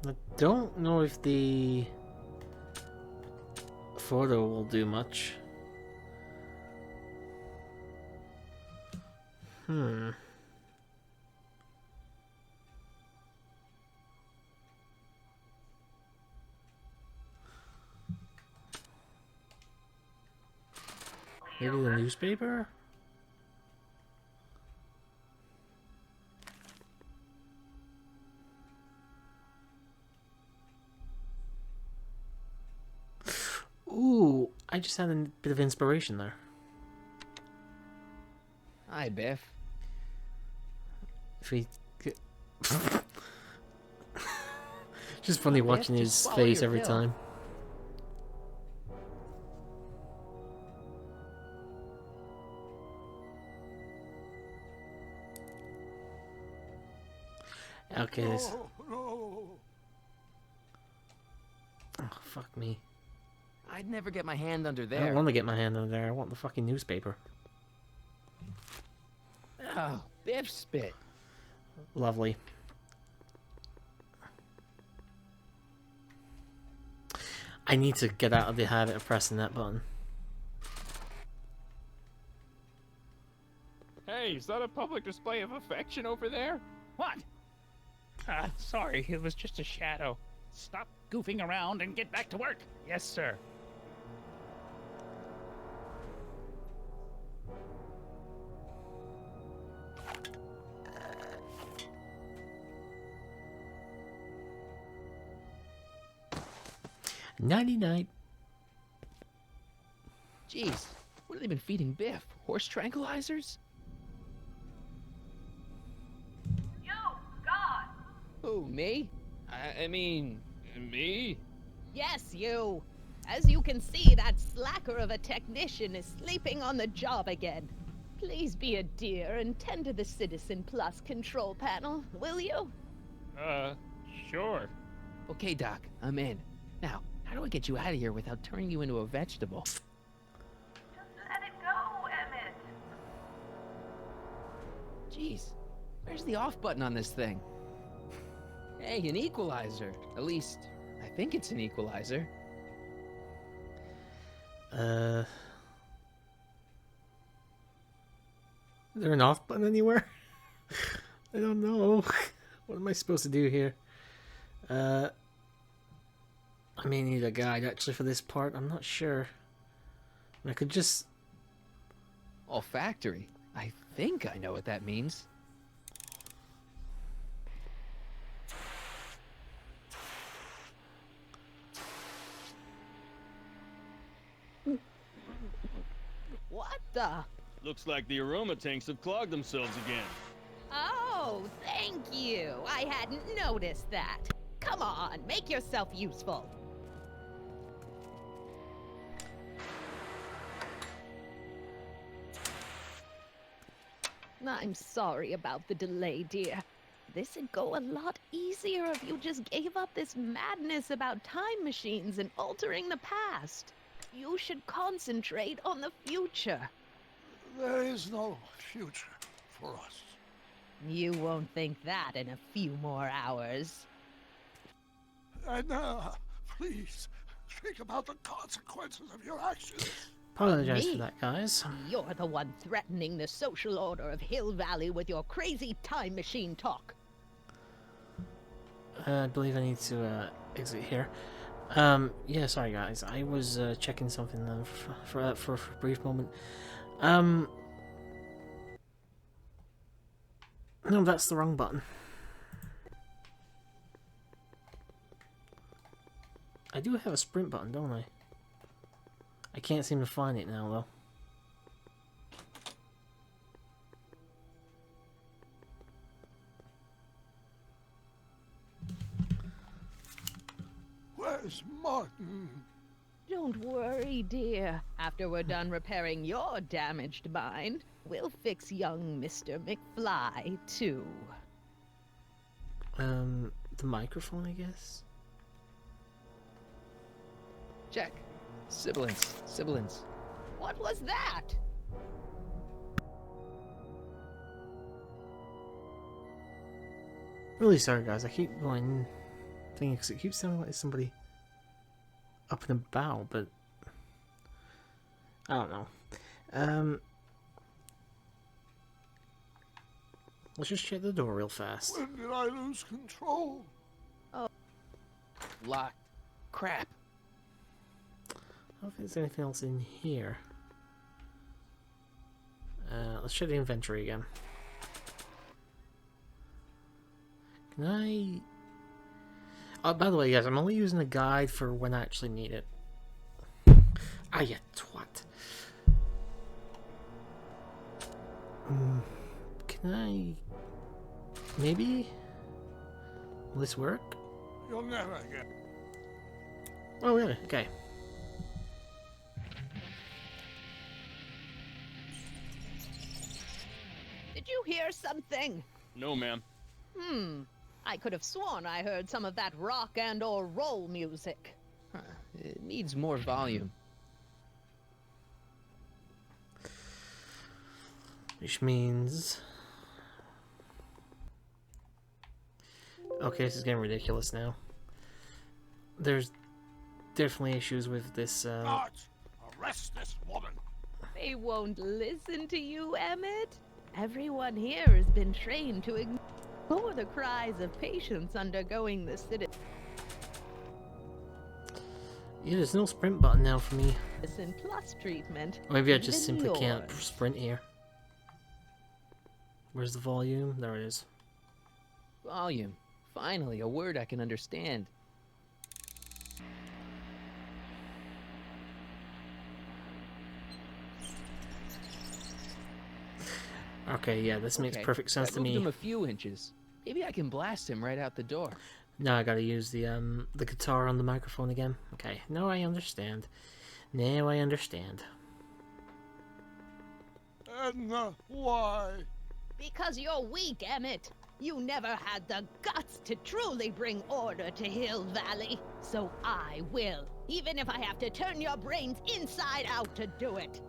I don't know if the photo will do much. Hmm. Maybe the newspaper? Ooh, I just had a bit of inspiration there. Hi, Biff. If we... just funny watching Biff, his just follow face your every pill. time. Okay, this... No. Oh, fuck me. I'd never get my hand under I there. don't want to get my hand in there. I want the fucking newspaper. Oh, Biff spit. Lovely. I need to get out of the habit of pressing that button. Hey, is that a public display of affection over there? What? Sorry, it was just a shadow. Stop goofing around and get back to work. Yes, sir. Nighty-night. Jeez, what have they been feeding Biff? Horse tranquilizers? You, God! Who, me? I mean, me? Yes, you. As you can see, that slacker of a technician is sleeping on the job again. Please be a dear and tend to the Citizen Plus control panel, will you? Sure. Okay, Doc, I'm in. Now, how do I get you out of here without turning you into a vegetable? Just let it go, Emmett. Jeez, where's the off button on this thing? Hey, an equalizer. At least, I think it's an equalizer. Is there an off button anywhere? I don't know. What am I supposed to do here? I may need a guide actually for this part. I'm not sure. I could just... Olfactory. I think I know what that means. What the? Looks like the aroma tanks have clogged themselves again. Oh, thank you. I hadn't noticed that. Come on, make yourself useful. I'm sorry about the delay, dear. This'd go a lot easier if you just gave up this madness about time machines and altering the past. You should concentrate on the future. There is no future for us. You won't think that in a few more hours. And please, think about the consequences of your actions. Apologize Me? for that, guys. You're the one threatening the social order of Hill Valley with your crazy time machine talk. I believe I need to exit here. Yeah, sorry guys. I was checking something for a brief moment. No, that's the wrong button. I do have a sprint button, don't I? I can't seem to find it now, though. Where's Martin? Don't worry, dear. After we're done repairing your damaged mind, we'll fix young Mr. McFly, too. The microphone, I guess? Check. Sibilance. Sibilance. What was that? Really sorry, guys. I keep going thing because it keeps sounding like there's somebody up and about, but I don't know. Let's just check the door real fast. When did I lose control? Locked. Crap. I don't think there's anything else in here. Let's check the inventory again. Can I... Oh, by the way, guys, I'm only using the guide for when I actually need it. Ah, you twat. Can I... Maybe? Will this work? You'll never get. Oh, really? Okay. Did you hear something? No, ma'am. I could have sworn I heard some of that rock and or roll music. Huh. It needs more volume. Which means... Okay, this is getting ridiculous now. There's definitely issues with this, Guards, arrest this woman. They won't listen to you, Emmett. Everyone here has been trained to ignore the cries of patients undergoing the Yeah, there's no sprint button now for me. Citizen Plus treatment. Or maybe I just Even simply can't yours. sprint here. Where's the volume? There it is. Volume. Finally, a word I can understand. Okay, yeah, this makes Okay, perfect sense I to moved me. him a few inches. Maybe I can blast him right out the door. Now I gotta use the guitar on the microphone again. Okay, now I understand. Now I understand. Edna, why? Because you're weak, Emmett. You never had the guts to truly bring order to Hill Valley. So I will, even if I have to turn your brains inside out to do it.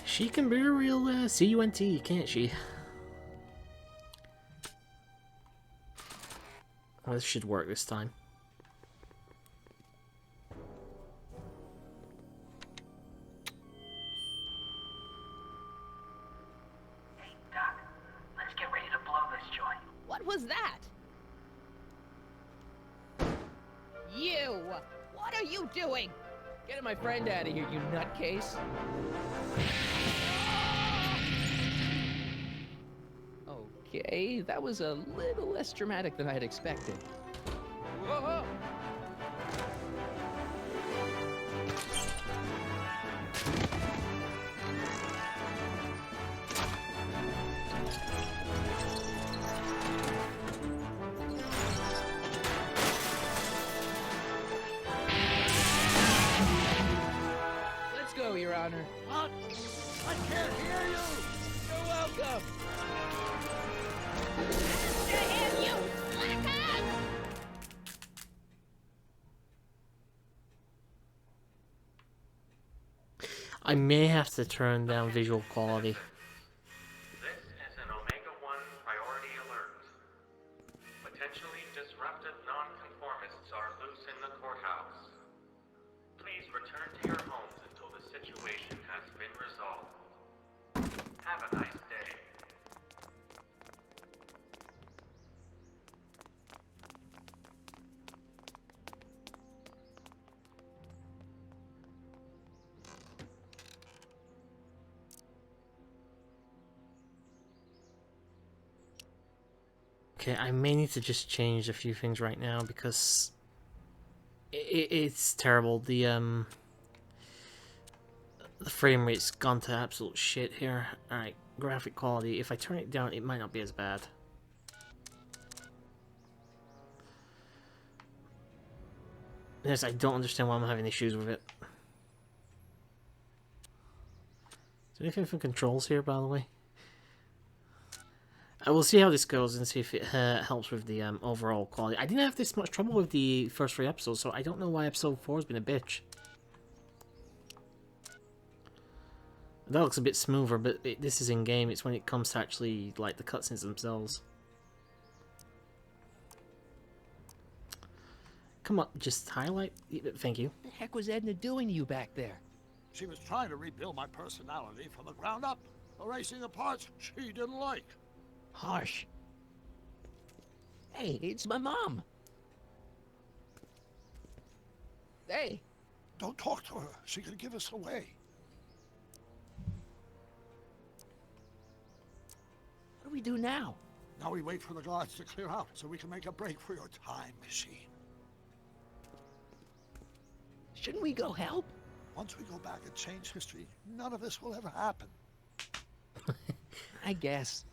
She can be a real CUNT, can't she? Oh, this should work this time. Hey, Doc, let's get ready to blow this joint. What was that? You! What are you doing? Get my friend out of here, you nutcase. Okay, that was a little less dramatic than I had expected. Whoa! Let's go, Your Honor. What? I can't hear you. You're welcome. After him, you slacker! I may have to turn down visual quality. This is an Omega-1 priority alert. Potentially disruptive nonconformists are loose in the courthouse. Please return to your homes until the situation has been resolved. Have a nice day. Okay, I may need to just change a few things right now because it's terrible. The frame rate's gone to absolute shit here. Alright, graphic quality. If I turn it down, it might not be as bad. Yes, I don't understand why I'm having issues with it. Is there anything for controls here, by the way? I will see how this goes and see if it helps with the overall quality. I didn't have this much trouble with the first 3 episodes, so I don't know why episode 4 has been a bitch. That looks a bit smoother, but this is in-game. It's when it comes to actually, like, the cutscenes themselves. Come on, just highlight. Thank you. What the heck was Edna doing to you back there? She was trying to rebuild my personality from the ground up, erasing the parts she didn't like. Harsh. Hey, it's my mom. Hey, Don't talk to her. She could give us away. what do we do now? Now we wait for the guards to clear out so we can make a break for your time machine. Shouldn't we go help? Once we go back and change history, none of this will ever happen. I guess.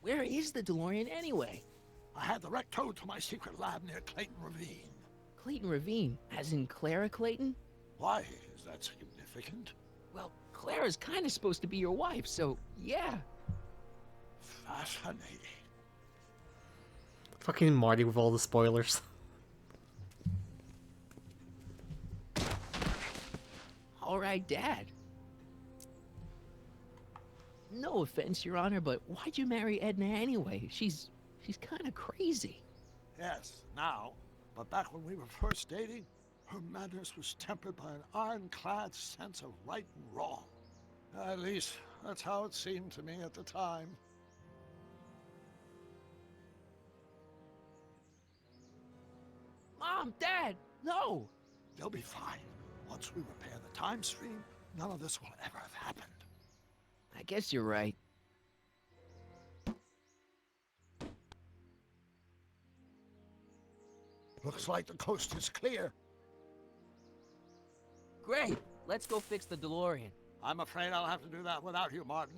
Where is the DeLorean anyway? I had the wreck towed to my secret lab near Clayton Ravine. Clayton Ravine, as in Clara Clayton? Why is that significant? Well, Clara's kind of supposed to be your wife, so yeah. Fascinating. Fucking Marty with all the spoilers. All right, Dad. No offense, Your Honor, but why'd you marry Edna anyway? She's kind of crazy. Yes, now. But back when we were first dating, her madness was tempered by an ironclad sense of right and wrong. At least, that's how it seemed to me at the time. Mom, Dad, no! They'll be fine. Once we repair the time stream, none of this will ever have happened. I guess you're right. Looks like the coast is clear. Great, let's go fix the DeLorean. I'm afraid I'll have to do that without you, Martin.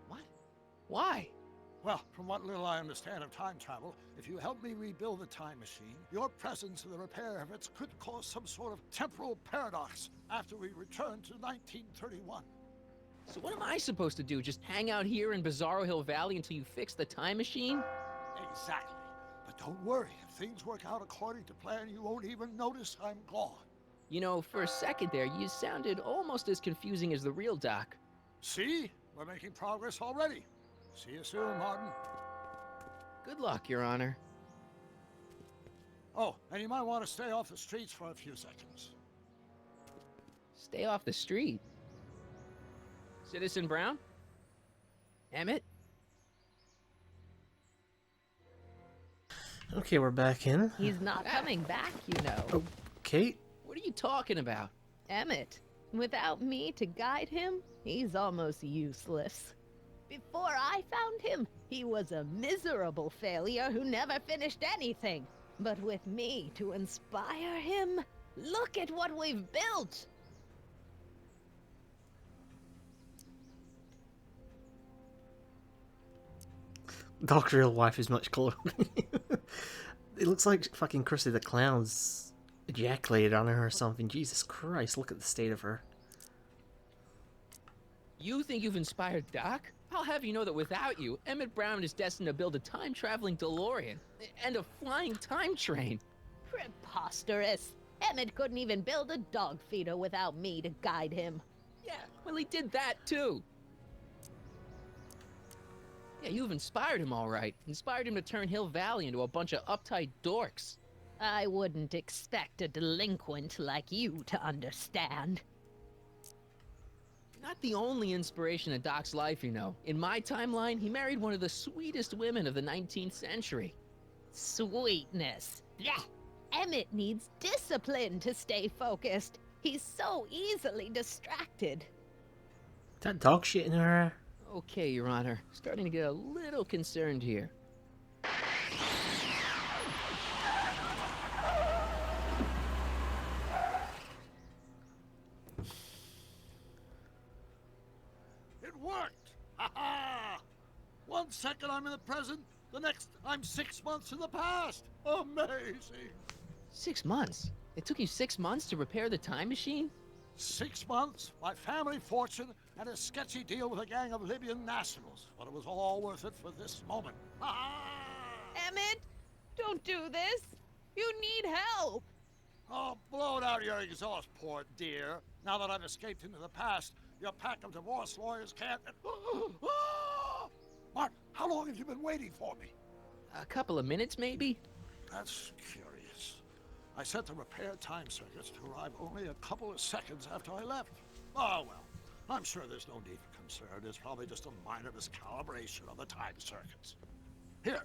What? Why? Well, from what little I understand of time travel, if you help me rebuild the time machine, your presence in the repair of it could cause some sort of temporal paradox after we return to 1931. So what am I supposed to do? Just hang out here in Bizarro Hill Valley until you fix the time machine? Exactly. But don't worry, if things work out according to plan, you won't even notice I'm gone. You know, for a second there, you sounded almost as confusing as the real Doc. See? We're making progress already. See you soon, Martin. Good luck, Your Honor. Oh, and you might want to stay off the streets for a few seconds. Stay off the street. Citizen Brown? Emmett? Okay, we're back in. He's not coming back, you know. Oh, Kate? What are you talking about? Emmett, without me to guide him, he's almost useless. Before I found him, he was a miserable failure who never finished anything. But with me to inspire him, look at what we've built! Doc's real wife is much cooler. It looks like fucking Krusty the Clown's ejaculated on her or something. Jesus Christ, look at the state of her. You think you've inspired Doc? I'll have you know that without you, Emmett Brown is destined to build a time-traveling DeLorean and a flying time train. Preposterous! Emmett couldn't even build a dog feeder without me to guide him. Yeah, well, he did that too. Yeah, you've inspired him all right. Inspired him to turn Hill Valley into a bunch of uptight dorks. I wouldn't expect a delinquent like you to understand. Not the only inspiration in Doc's life, you know. In my timeline, he married one of the sweetest women of the 19th century. Sweetness. Blech. Emmett needs discipline to stay focused. He's so easily distracted. That dog shit in her. Okay, Your Honor. Starting to get a little concerned here. It worked! Ha ha! 1 second I'm in the present, the next I'm 6 months in the past. Amazing! 6 months? It took you 6 months to repair the time machine? 6 months, my family fortune, and a sketchy deal with a gang of Libyan nationals. But it was all worth it for this moment. Ha ha! Emmett, don't do this. You need help. Oh, blow it out of your exhaust port, dear. Now that I've escaped into the past, your pack of divorce lawyers can't... Martin, how long have you been waiting for me? A couple of minutes, maybe? That's curious. I set the repair time circuits to arrive only a couple of seconds after I left. Oh, well. I'm sure there's no need for concern. It's probably just a minor miscalibration of the time circuits. Here,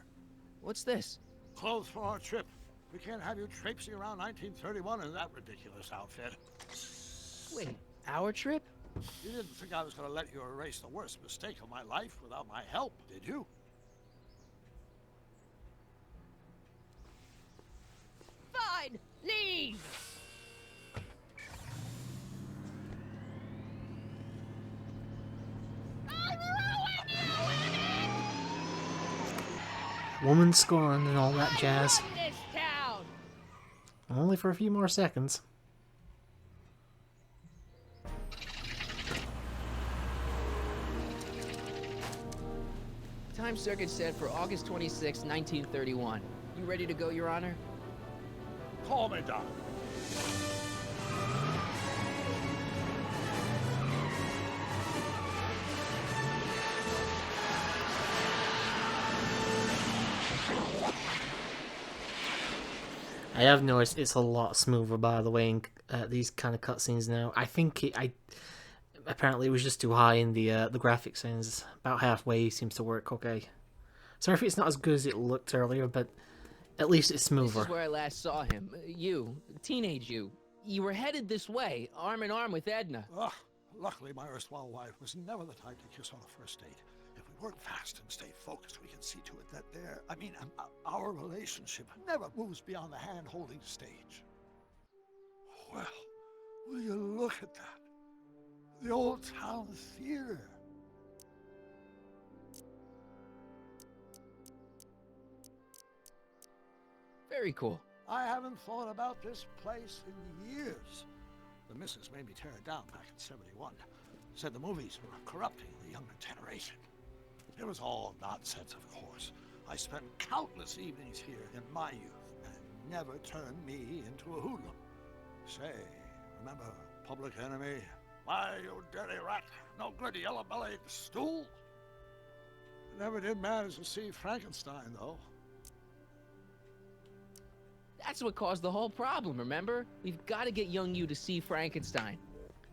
What's this? clothes for our trip. We can't have you traipsing around 1931 in that ridiculous outfit. Wait, our trip? You didn't think I was going to let you erase the worst mistake of my life without my help, did you? Fine, leave! Woman scorned and all that jazz. This town! Only for a few more seconds. Time circuit set for August 26, 1931. You ready to go, Your Honor? Call me, Doc. I have noticed it's a lot smoother, by the way, in these kind of cutscenes now. I think apparently it was just too high in the graphic settings. About halfway seems to work okay. Sorry if it's not as good as it looked earlier, but at least it's This smoother. is where I last saw him. You, teenage you. You were headed this way, arm in arm with Edna. Ugh, luckily, my erstwhile wife was never the type to kiss on a first date. If we work fast and stay focused, we can see to it that our relationship never moves beyond the hand-holding stage. Well, will you look at that? The old town theater. Very cool. I haven't thought about this place in years. The missus made me tear it down back in '71. Said the movies were corrupting the younger generation. It was all nonsense, of course. I spent countless evenings here in my youth, and it never turned me into a hoodlum. Say, remember Public Enemy? Why, you dirty rat, no good yellow-bellied stool? Never did manage to see Frankenstein, though. That's what caused the whole problem, remember? We've got to get young you to see Frankenstein.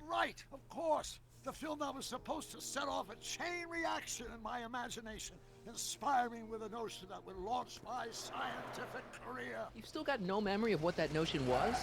Right, of course. The film that was supposed to set off a chain reaction in my imagination, inspiring with a notion that would launch my scientific career. You've still got no memory of what that notion was?